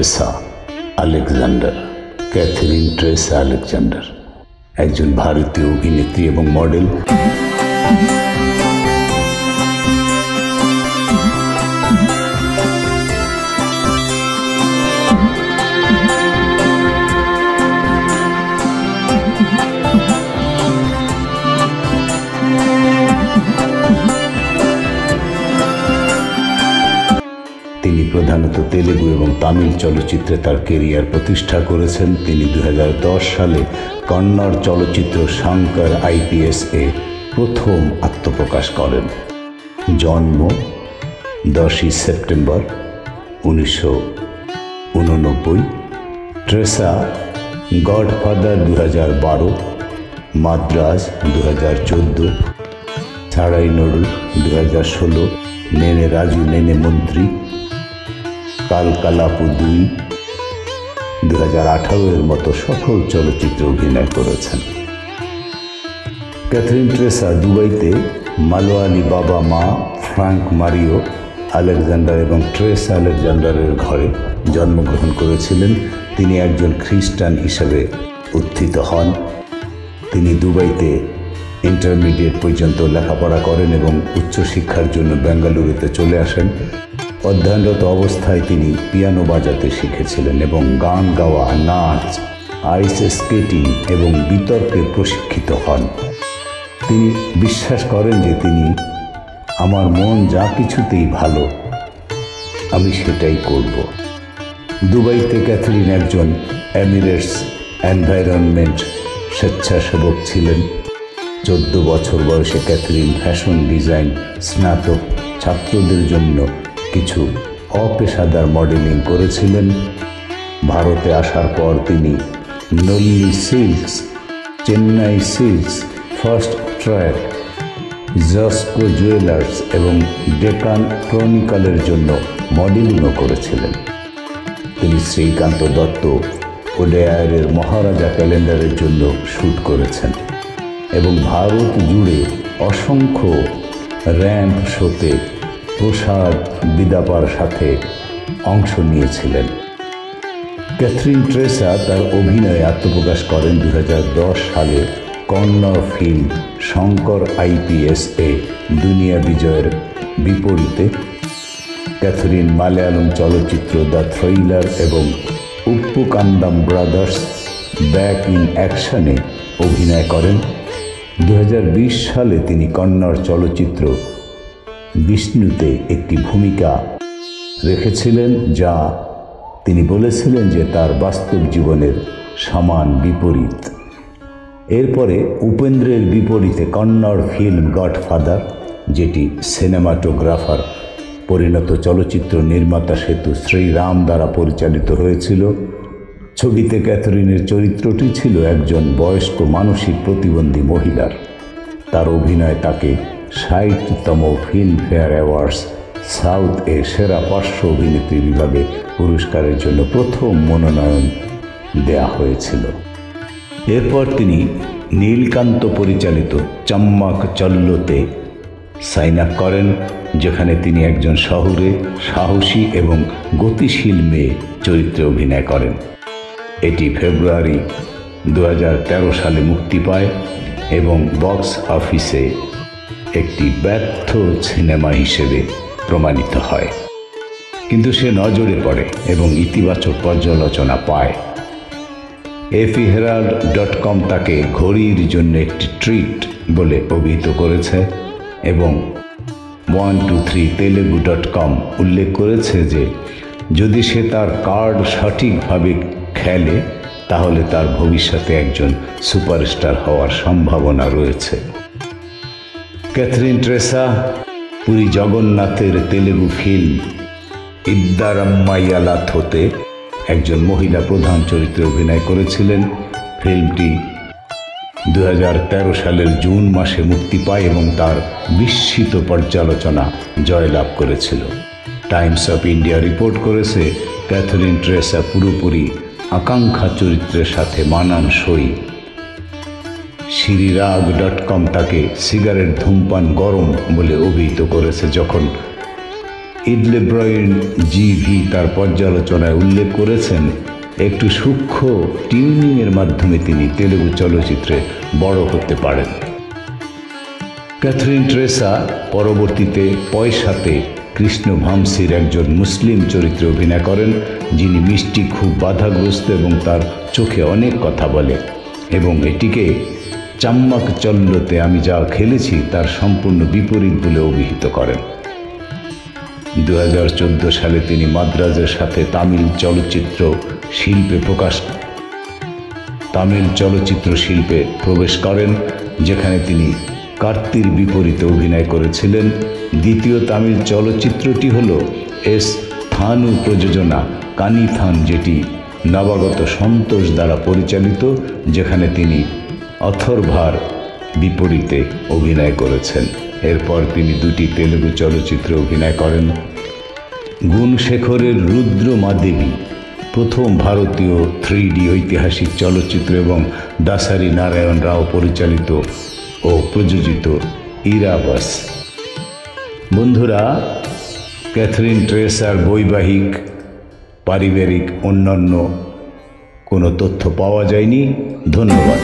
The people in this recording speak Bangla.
ট্রেসা আলেকজান্ডার, ক্যাথরিন ট্রেসা আলেকজান্ডার একজন ভারতীয় অভিনেত্রী এবং মডেল। তিনি প্রধানত তেলেগু এবং তামিল চলচ্চিত্রে তার কেরিয়ার প্রতিষ্ঠা করেছেন। তিনি 2010 সালে কন্নড় চলচ্চিত্র শঙ্কর আইপিএস এ প্রথম আত্মপ্রকাশ করেন। জন্ম 10 সেপ্টেম্বর 1989। ট্রেসা গডফাদার 2012, মাদ্রাজ 2014, ছাড়াই নড়ু 2016, নেনে রাজু নেনে মন্ত্রী, কালকালাপু 2, 2018 এর মতো সফল চলচ্চিত্রে অভিনয় করেছেন। ক্যাথরিন ট্রেসা দুবাইতে মালয়ালি বাবা মা ফ্রাঙ্ক মারিও আলেকজান্ডার এবং ট্রেসা আলেকজান্ডারের ঘরে জন্মগ্রহণ করেছিলেন। তিনি একজন খ্রিস্টান হিসেবে উত্থিত হন। তিনি দুবাইতে ইন্টারমিডিয়েট পর্যন্ত লেখাপড়া করেন এবং উচ্চশিক্ষার জন্য বেঙ্গালুরুতে চলে আসেন। অধ্যয়নরত অবস্থায় তিনি পিয়ানো বাজাতে শিখেছিলেন এবং গান গাওয়া, নাচ, আইস স্কেটিং এবং বিতর্কে প্রশিক্ষিত হন। তিনি বিশ্বাস করেন যে আমার মন যা কিছুতেই ভালো, আমি সেটাই করব। দুবাইতে ক্যাথরিন একজন এমিরেটস এনভায়রনমেন্ট স্বেচ্ছাসেবক ছিলেন। 14 বছর বয়সে ক্যাথরিন ফ্যাশন ডিজাইন স্নাতক ছাত্রদের জন্য কিছু অপেশাদার মডেলিং করেছিলেন। ভারতে আসার পর তিনি Nalli silks, Chennai silks, first track, Josco jewellers এবং ডেকান ক্রনিকলের জন্য মডেলিংও করেছিলেন। তিনি শ্রীকান্ত দত্ত ওডেয়ারের মহারাজা ক্যালেন্ডারের জন্য শ্যুট করেছেন এবং ভারত জুড়ে অসংখ্য র্যাম্প শোতে প্রসাদ বিদাপার সাথে অংশ নিয়েছিলেন। ক্যাথরিন ট্রেসা তার অভিনয়ে আত্মপ্রকাশ করেন 2010 সালে কন্নড় ফিল্ম শঙ্কর আইপিএস এ দুনিয়া বিজয়ের বিপরীতে। ক্যাথরিন মালয়ালম চলচ্চিত্র দ্য থ্রিলার এবং উপ্পু কান্দাম ব্রাদার্স ব্যাক ইন অ্যাকশনে অভিনয় করেন। 2020 সালে তিনি কন্নড় চলচ্চিত্র বিষ্ণুতে একটি ভূমিকা রেখেছিলেন, যা তিনি বলেছিলেন যে তার বাস্তব জীবনের সমান বিপরীত। এরপরে উপেন্দ্রের বিপরীতে কন্নড় ফিল্ম গডফাদার, যেটি সিনেমাটোগ্রাফার পরিণত চলচ্চিত্র নির্মাতা সেতু শ্রীরাম দ্বারা পরিচালিত হয়েছিল। ছবিতে ক্যাথরিনের চরিত্রটি ছিল একজন বয়স্ক মানসিক প্রতিবন্ধী মহিলার। তার অভিনয় তাকে 60তম ফিল্মফেয়ার অ্যাওয়ার্ডস সাউথ এ সেরা পার্শ্ব অভিনেত্রী বিভাগে পুরস্কারের জন্য প্রথম মনোনয়ন দেয়া হয়েছিল। এরপর তিনি নীলকান্ত পরিচালিত চম্মক চল্লোতে সাইন আপ করেন, যেখানে তিনি একজন শহুরে সাহসী এবং গতিশীল মেয়ে চরিত্রে অভিনয় করেন। এটি ফেব্রুয়ারি 2013 সালে মুক্তি পায় এবং বক্স অফিসে একটি ব্যর্থ সিনেমা হিসেবে প্রমাণিত হয়, কিন্তু সে নজরে পড়ে এবং ইতিবাচক পর্যালোচনা পায়। AFIherald.com তাকে ঘড়ির জন্য একটি ট্রিট বলে অভিহিত করেছে এবং 123telugu.com উল্লেখ করেছে যে যদি সে তার কার্ড সঠিকভাবে খেলে তাহলে তার ভবিষ্যতে একজন সুপারস্টার হওয়ার সম্ভাবনা রয়েছে। ক্যাথরিন ট্রেসা পুরী জগন্নাথের তেলেগু ফিল্ম ইদ্দারাম্মাইয়ালাথোতে একজন মহিলা প্রধান চরিত্রে অভিনয় করেছিলেন। ফিল্মটি 2013 সালের জুন মাসে মুক্তি পায় এবং তার বিস্মিত পর্যালোচনা জয়লাভ করেছিল। টাইমস অফ ইন্ডিয়া রিপোর্ট করেছে ক্যাথরিন ট্রেসা পুরোপুরি আকাঙ্ক্ষা চরিত্রের সাথে মানানসই। Shirirag.com তাকে সিগারেট ধূমপান গরম বলে অভিহিত করেছে, যখন ইডলেব্রয়েন জিভি তার পর্যালোচনায় উল্লেখ করেছেন, একটু সূক্ষ্ম টিউনিংয়ের মাধ্যমে তিনি তেলুগু চলচ্চিত্রে বড় হতে পারেন। ক্যাথরিন ট্রেসা পরবর্তীতে পয়সাতে কৃষ্ণ ভামসির একজন মুসলিম চরিত্রে অভিনয় করেন, যিনি মিষ্টি খুব বাধাগ্রস্ত এবং তার চোখে অনেক কথা বলে, এবং এটিকে চাম্মাক চল্লতে আমি যা খেলেছি তার সম্পূর্ণ বিপরীত বলে অভিহিত করেন। 2014 সালে তিনি মাদ্রাজের সাথে তামিল চলচ্চিত্র শিল্পে প্রবেশ করেন, যেখানে তিনি কার্তির বিপরীতে অভিনয় করেছিলেন। দ্বিতীয় তামিল চলচ্চিত্রটি হল এস থানু প্রযোজনা কানিথান, যেটি নবাগত সন্তোষ দ্বারা পরিচালিত, যেখানে তিনি অথর্ভার বিপরীতে অভিনয় করেছেন। এরপর তিনি দুটি তেলুগু চলচ্চিত্রে অভিনয় করেন। গুণশেখরের রুদ্রমাদেবী প্রথম ভারতীয় 3D ঐতিহাসিক চলচ্চিত্র এবং দাসারি নারায়ণ রাও পরিচালিত ও প্রযোজিত ইরাবস। বন্ধুরা, ক্যাথরিন ট্রেসার বৈবাহিক, পারিবারিক অন্যান্য কোনো তথ্য পাওয়া যায়নি। ধন্যবাদ।